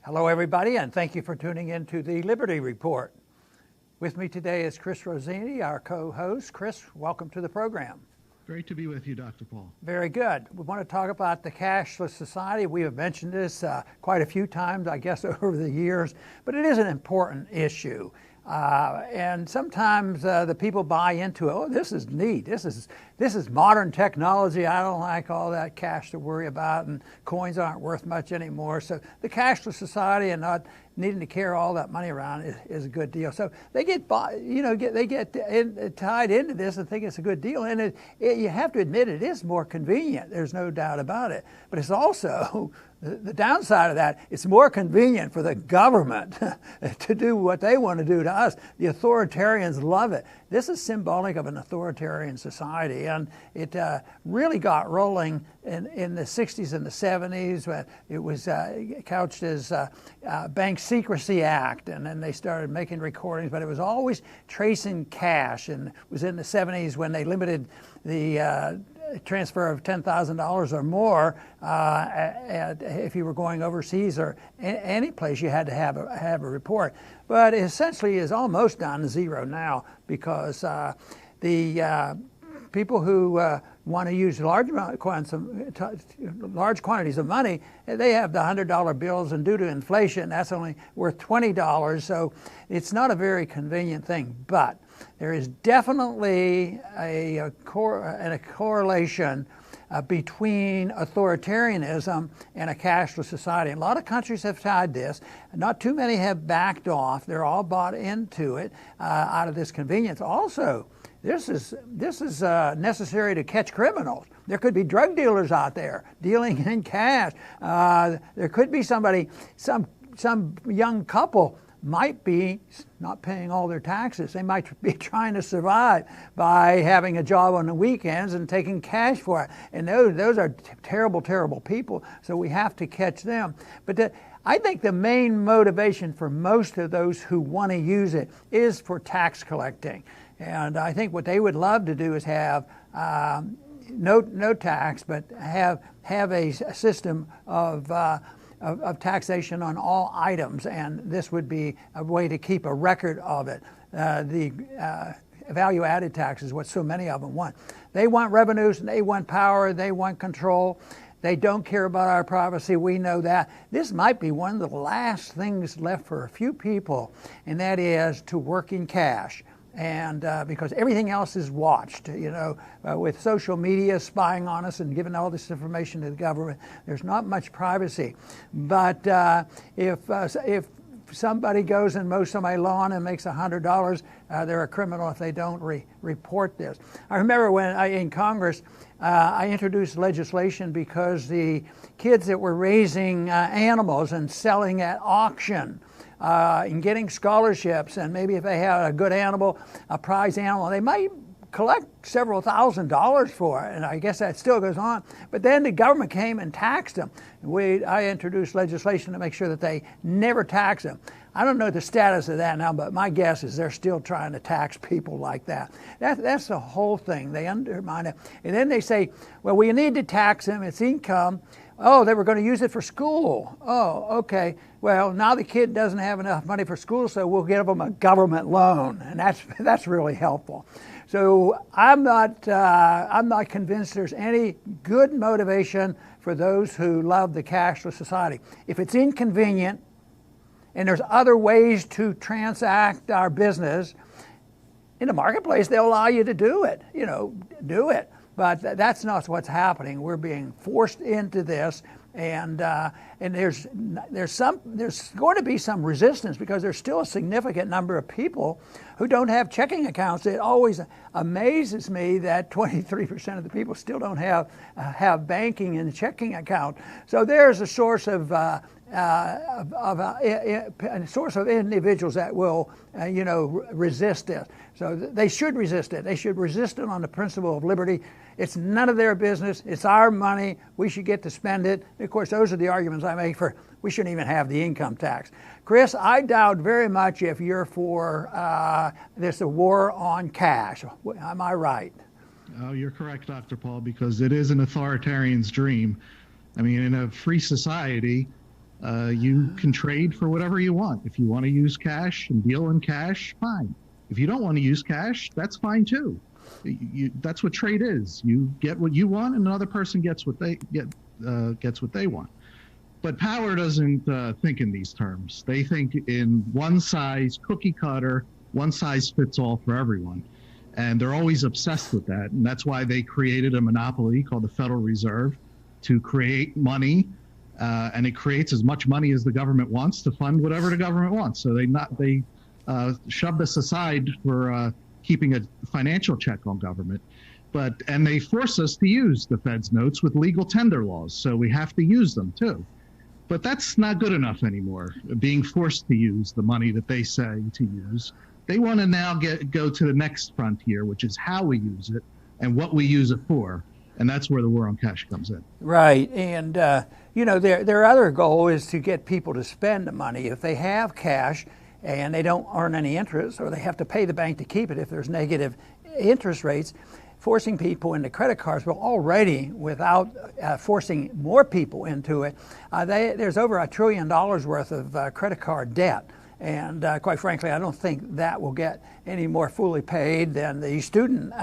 Hello, everybody, and thank you for tuning in to the Liberty Report. With me today is Chris Rossini, our co-host. Chris, welcome to the program. Great to be with you, Dr. Paul. Very good. We want to talk about the cashless society. We have mentioned this quite a few times, I guess, over the years, but it is an important issue. And sometimes the people buy into it. Oh, this is neat. This is modern technology. I don't like all that cash to worry about, and coins aren't worth much anymore. So the cashless society and not needing to carry all that money around is a good deal. So they get tied into this and think it's a good deal. And you have to admit it is more convenient. There's no doubt about it. But it's also the downside of that. It's more convenient for the government to do what they want to do to us. The authoritarians love it. This is symbolic of an authoritarian society, and it really got rolling in the 60s and the 70s. When it was couched as Bank Secrecy Act, and then they started making recordings, but it was always tracing cash, and it was in the 70s when they limited the transfer of $10,000 or more if you were going overseas or any place. You had to have a report, but it essentially is almost down to zero now because the people who want to use large quantities of money, they have the $100 bills, and due to inflation, that's only worth $20. So it's not a very convenient thing, but there is definitely a correlation between authoritarianism and a cashless society. A lot of countries have tried this. Not too many have backed off. They're all bought into it out of this convenience. Also, this is necessary to catch criminals. There could be drug dealers out there dealing in cash. There could be some young couple might be not paying all their taxes. They might be trying to survive by having a job on the weekends and taking cash for it. And those are terrible, terrible people, so we have to catch them. But I think the main motivation for most of those who want to use it is for tax collecting. And I think what they would love to do is have no tax, but have a system of taxation on all items, and this would be a way to keep a record of it. The value-added tax is what so many of them want. They want revenues, and they want power, they want control. They don't care about our privacy. We know that. This might be one of the last things left for a few people, and that is to work in cash. And because everything else is watched, with social media spying on us and giving all this information to the government, there's not much privacy. But if somebody goes and mows somebody's lawn and makes $100, they're a criminal if they don't report this. I remember when in Congress, I introduced legislation because the kids that were raising animals and selling at auction, and getting scholarships, and maybe if they had a good animal, a prize animal, they might collect several $1,000s for it, and I guess that still goes on. But then the government came and taxed them. I introduced legislation to make sure that they never tax them. I don't know the status of that now, but my guess is they're still trying to tax people like that. That's the whole thing. They undermine it. And then they say, well, we need to tax them. It's income. Oh, they were going to use it for school. Oh, okay. Well, now the kid doesn't have enough money for school, so we'll give them a government loan, and that's really helpful. So I'm not convinced there's any good motivation for those who love the cashless society. If it's inconvenient, and there's other ways to transact our business in the marketplace, they'll allow you to do it. Do it. But that's not what's happening. We're being forced into this, and there's going to be some resistance because there's still a significant number of people who don't have checking accounts. It always amazes me that 23% of the people still don't have banking and checking account. So there's a source of individuals that will, resist this. So they should resist it. They should resist it on the principle of liberty. It's none of their business. It's our money. We should get to spend it. Of course, those are the arguments I make for we shouldn't even have the income tax. Chris, I doubt very much if you're for this war on cash. Am I right? Oh, you're correct, Dr. Paul, because it is an authoritarian's dream. I mean, in a free society, You can trade for whatever you want. If you want to use cash and deal in cash, fine. If you don't want to use cash, that's fine too. That's what trade is. You get what you want, and another person gets what they want. But power doesn't think in these terms. They think in one size cookie cutter, one size fits all for everyone. And they're always obsessed with that. And that's why they created a monopoly called the Federal Reserve to create money. And it creates as much money as the government wants to fund whatever the government wants. So they shove this aside for keeping a financial check on government. And they force us to use the Fed's notes with legal tender laws. So we have to use them too. But that's not good enough anymore, being forced to use the money that they say to use. They want to now go to the next frontier, which is how we use it and what we use it for. And that's where the war on cash comes in. Right. And, their other goal is to get people to spend the money. If they have cash and they don't earn any interest, or they have to pay the bank to keep it if there's negative interest rates, forcing people into credit cards, well, already without forcing more people into it, there's over $1 trillion worth of credit card debt. And quite frankly, I don't think that will get any more fully paid than the student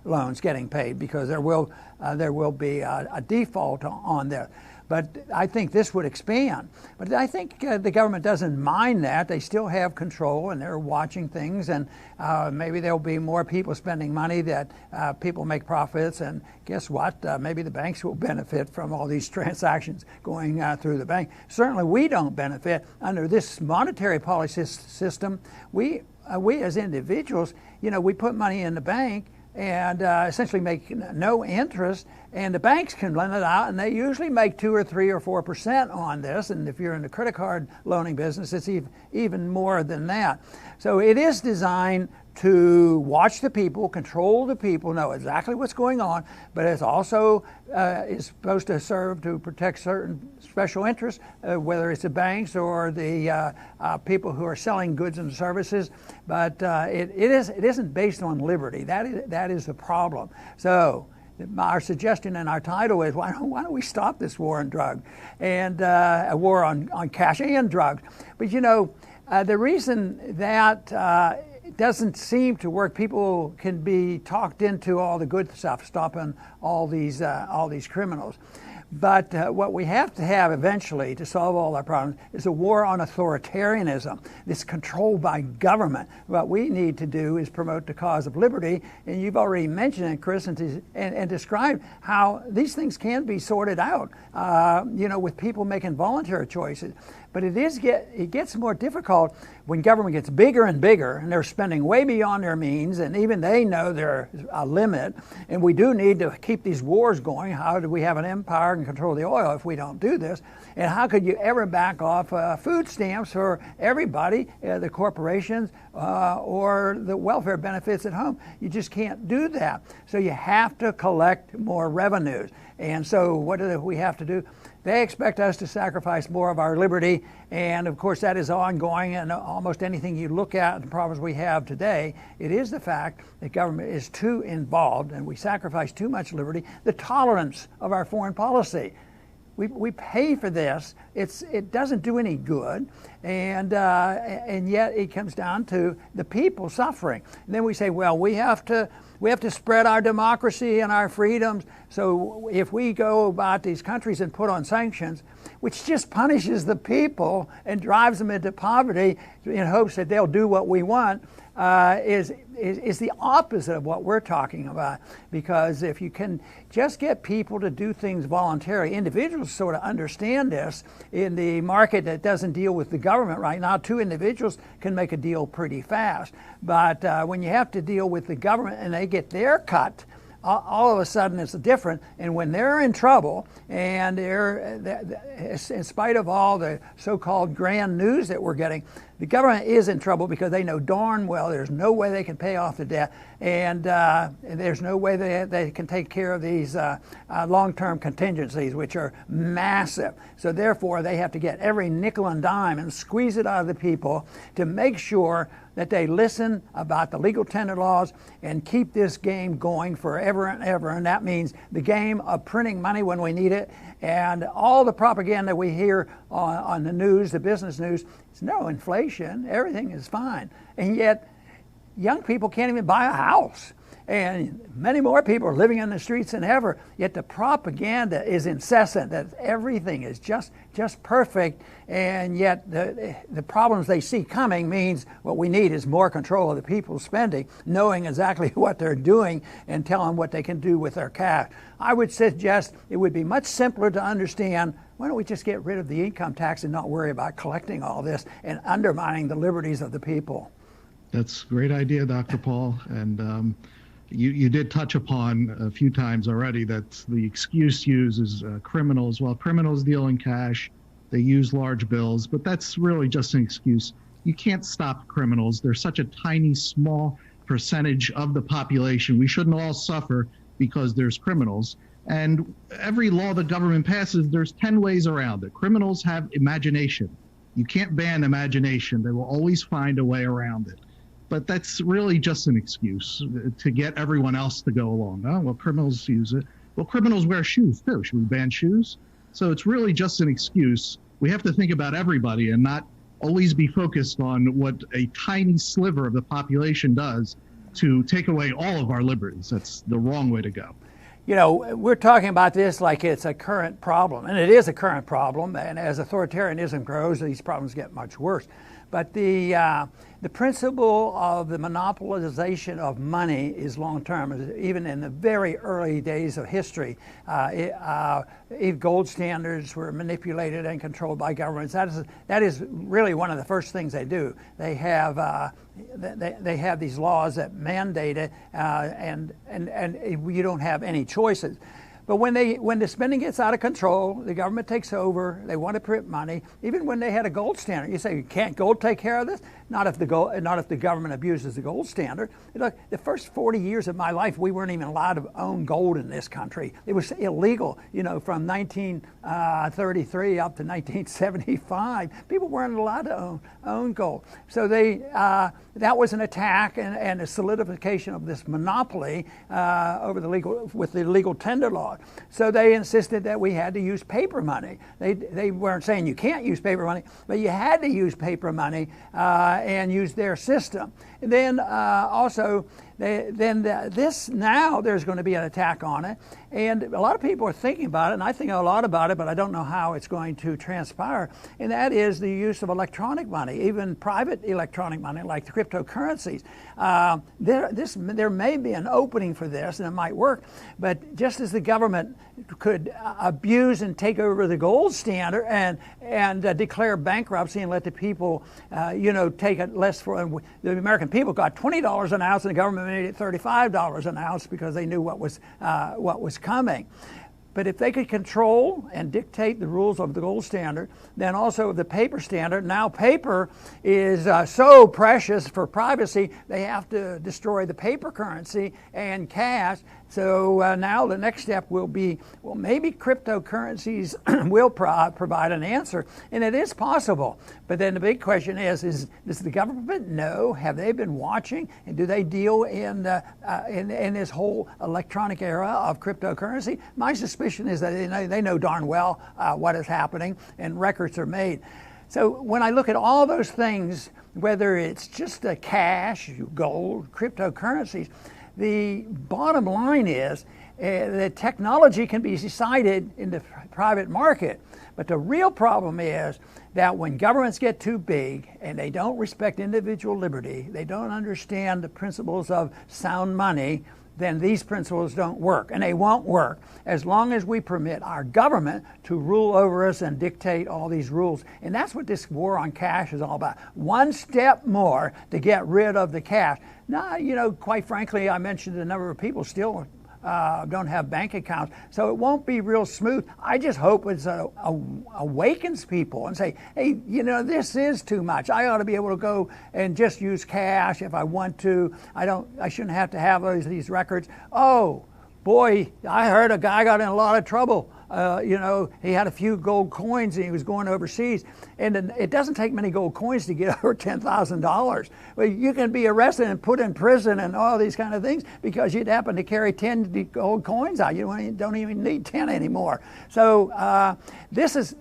loans getting paid, because there will be a default on there. But I think this would expand. But I think the government doesn't mind that. They still have control, and they're watching things, and maybe there'll be more people spending money, that people make profits, and guess what? Maybe the banks will benefit from all these transactions going through the bank. Certainly we don't benefit under this monetary policy system. We as individuals, we put money in the bank and essentially make no interest, and the banks can lend it out, and they usually make 2 or 3 or 4% on this. And if you're in the credit card loaning business, it's even more than that. So it is designed to watch the people, control the people, know exactly what's going on, but it's also is supposed to serve to protect certain special interests, whether it's the banks or the people who are selling goods and services. But it isn't based on liberty. That is the problem. So our suggestion in our title is, why don't we stop this war on drugs, and a war on cash and drugs? But the reason that it doesn't seem to work, people can be talked into all the good stuff, stopping all these criminals. But what we have to have eventually to solve all our problems is a war on authoritarianism, this control by government. What we need to do is promote the cause of liberty, and you've already mentioned it, Chris, and described how these things can be sorted out, with people making voluntary choices. But it gets more difficult when government gets bigger and bigger, and they're spending way beyond their means, and even they know there's a limit, and we do need to keep these wars going. How do we have an empire and control the oil if we don't do this? And how could you ever back off food stamps for everybody, the corporations, or the welfare benefits at home? You just can't do that. So you have to collect more revenues. And so what do we have to do? They expect us to sacrifice more of our liberty, and of course that is ongoing, and almost anything you look at, the problems we have today, it is the fact that government is too involved and we sacrifice too much liberty, the tolerance of our foreign policy. We pay for this. It doesn't do any good, and yet it comes down to the people suffering. And then we say, well, we have to spread our democracy and our freedoms. So if we go about these countries and put on sanctions, which just punishes the people and drives them into poverty in hopes that they'll do what we want, is the opposite of what we're talking about. Because if you can just get people to do things voluntarily, individuals sort of understand this. In the market that doesn't deal with the government right now, 2 individuals can make a deal pretty fast. But when you have to deal with the government and they get their cut, all of a sudden it's different. And when they're in trouble, and in spite of all the so-called grand news that we're getting, the government is in trouble because they know darn well there's no way they can pay off the debt, and there's no way they can take care of these long-term contingencies, which are massive. So therefore, they have to get every nickel and dime and squeeze it out of the people to make sure that they listen about the legal tender laws and keep this game going forever and ever. And that means the game of printing money when we need it, And all the propaganda we hear on the news, the business news, is no inflation, everything is fine. And yet, young people can't even buy a house. And many more people are living in the streets than ever. Yet the propaganda is incessant that everything is just perfect. And yet the problems they see coming means what we need is more control of the people's spending, knowing exactly what they're doing and telling them what they can do with their cash. I would suggest it would be much simpler to understand. Why don't we just get rid of the income tax and not worry about collecting all this and undermining the liberties of the people? That's a great idea, Dr. Paul. And you did touch upon a few times already that the excuse used is criminals. Well, criminals deal in cash, they use large bills, but that's really just an excuse. You can't stop criminals. They're such a tiny, small percentage of the population. We shouldn't all suffer because there's criminals. And every law the government passes, there's 10 ways around it. Criminals have imagination. You can't ban imagination. They will always find a way around it. But that's really just an excuse to get everyone else to go along. Oh, well, criminals use it. Well, criminals wear shoes too. Should we ban shoes? So it's really just an excuse. We have to think about everybody and not always be focused on what a tiny sliver of the population does to take away all of our liberties. That's the wrong way to go. You know, we're talking about this like it's a current problem, and it is a current problem, and as authoritarianism grows, these problems get much worse. But the principle of the monopolization of money is long-term. Even in the very early days of history, gold standards were manipulated and controlled by governments. That is really one of the first things they do. They have these laws that mandate it, and you don't have any choices. But when the spending gets out of control, the government takes over. They want to print money. Even when they had a gold standard, you say, can't gold take care of this? Not if the government abuses the gold standard. Look, the first 40 years of my life, we weren't even allowed to own gold in this country. It was illegal, from 1933 up to 1975. People weren't allowed to own gold. So that was an attack and a solidification of this monopoly with the legal tender law. So they insisted that we had to use paper money. They weren't saying you can't use paper money, but you had to use paper money and use their system. And then now there's going to be an attack on it. And a lot of people are thinking about it, and I think a lot about it, but I don't know how it's going to transpire. And that is the use of electronic money, even private electronic money like the cryptocurrencies. There may be an opening for this, and it might work. But just as the government could abuse and take over the gold standard and declare bankruptcy and let the people, take it less for the American people got $20 an ounce, and the government made it $35 an ounce because they knew what was coming. But if they could control and dictate the rules of the gold standard, then also the paper standard. Now paper is so precious for privacy, they have to destroy the paper currency and cash. So now the next step will be, well, maybe cryptocurrencies will provide an answer, and it is possible. But then the big question is does the government know? Have they been watching? And do they deal in this whole electronic era of cryptocurrency? My suspicion is that they know darn well what is happening, and records are made. So when I look at all those things, whether it's just cash, gold, cryptocurrencies, the bottom line is that technology can be decided in the private market. But the real problem is that when governments get too big and they don't respect individual liberty, they don't understand the principles of sound money, then these principles don't work. And they won't work as long as we permit our government to rule over us and dictate all these rules. And that's what this war on cash is all about. One step more to get rid of the cash. Now, quite frankly, I mentioned a number of people still don't have bank accounts, so it won't be real smooth. I just hope it awakens people and say, hey, this is too much. I ought to be able to go and just use cash if I want to. I shouldn't have to have these records. Oh boy, I heard a guy got in a lot of trouble he had a few gold coins and he was going overseas. And it doesn't take many gold coins to get over $10,000. Well, you can be arrested and put in prison and all these kind of things because you'd happen to carry 10 gold coins out. You don't even need 10 anymore. So this is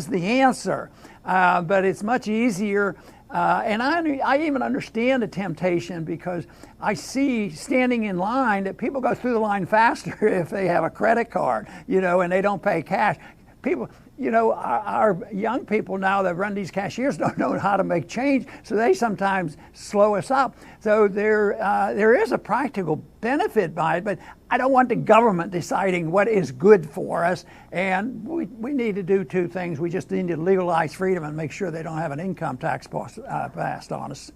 the answer, but it's much easier. And I even understand the temptation because I see standing in line that people go through the line faster if they have a credit card, and they don't pay cash. People, our young people now that run these cashiers don't know how to make change, so they sometimes slow us up. So there is a practical benefit by it, but I don't want the government deciding what is good for us. And we need to do two things. We just need to legalize freedom and make sure they don't have an income tax passed on us.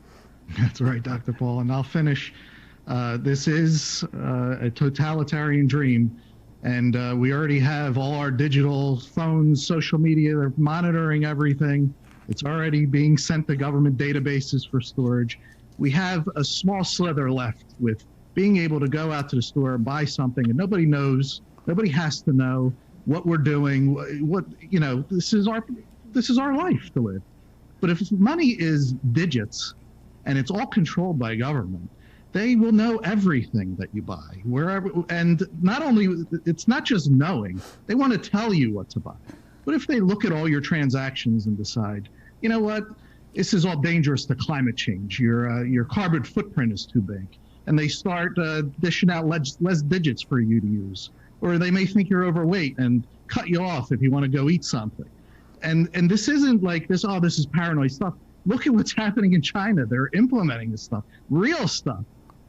That's right, Dr. Paul. And I'll finish. This is a totalitarian dream. And we already have all our digital phones, social media, they're monitoring everything. It's already being sent to government databases for storage. We have a small slither left with being able to go out to the store and buy something, and nobody knows, nobody has to know what we're doing. This is our life to live. But if money is digits and it's all controlled by government, they will know everything that you buy, wherever. And not only, it's not just knowing, they want to tell you what to buy. What if they look at all your transactions and decide, you know what, this is all dangerous to climate change. Your carbon footprint is too big. And they start dishing out less digits for you to use. Or they may think you're overweight and cut you off if you want to go eat something. And this isn't like this, this is paranoid stuff. Look at what's happening in China. They're implementing this stuff, real stuff.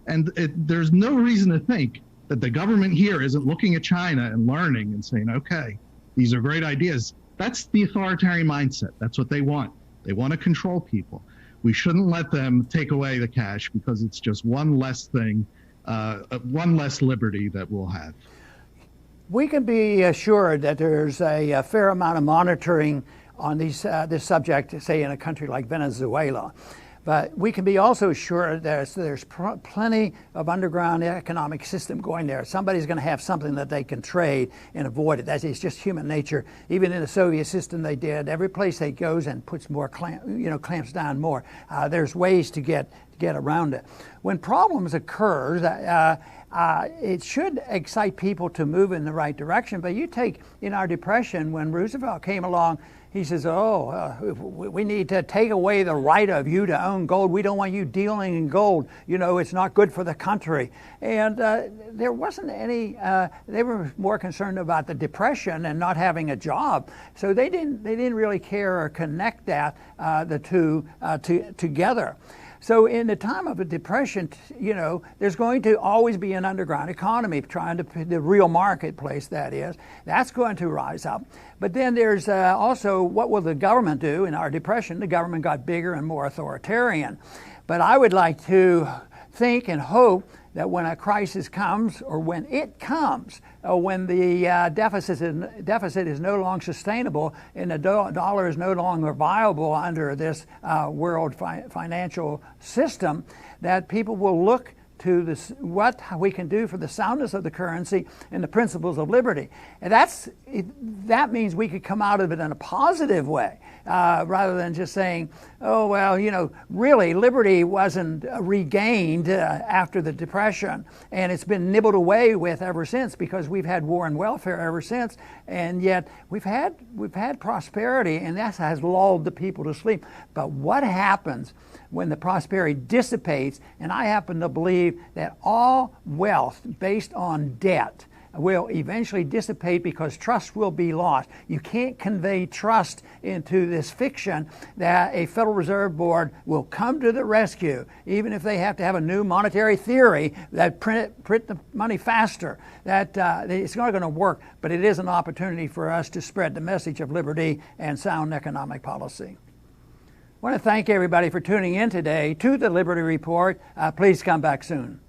And there's no reason to think that the government here isn't looking at China and learning and saying, okay, these are great ideas. That's the authoritarian mindset. That's what they want. They want to control people. We shouldn't let them take away the cash because it's just one less thing, one less liberty that we'll have. We can be assured that there's a fair amount of monitoring on this subject, say in a country like Venezuela. But we can be also sure that there's plenty of underground economic system going there. Somebody's going to have something that they can trade and avoid it. That is just human nature. Even in the Soviet system, they did. Every place they goes and puts more clamps down more. There's ways to get around it. When problems occur, it should excite people to move in the right direction. But you take in our Depression, when Roosevelt came along, he says, we need to take away the right of you to own gold. We don't want you dealing in gold. It's not good for the country. And there wasn't any, they were more concerned about the Depression and not having a job. So they didn't really care or connect the two together. So in the time of a depression, there's going to always be an underground economy the real marketplace, that is. That's going to rise up. But then there's also, what will the government do? In our depression, the government got bigger and more authoritarian. But I would like to think and hope that when a crisis comes, or when it comes, when the deficit is no longer sustainable and the dollar is no longer viable under this world financial system, that people will look to what we can do for the soundness of the currency and the principles of liberty. And that means we could come out of it in a positive way, rather than just saying, really liberty wasn't regained after the Depression, and it's been nibbled away with ever since because we've had war and welfare ever since, and yet we've had prosperity, and that has lulled the people to sleep. But what happens when the prosperity dissipates? And I happen to believe that all wealth based on debt will eventually dissipate because trust will be lost. You can't convey trust into this fiction that a Federal Reserve Board will come to the rescue, even if they have to have a new monetary theory that print the money faster. That it's not going to work, but it is an opportunity for us to spread the message of liberty and sound economic policy. I want to thank everybody for tuning in today to the Liberty Report. Please come back soon.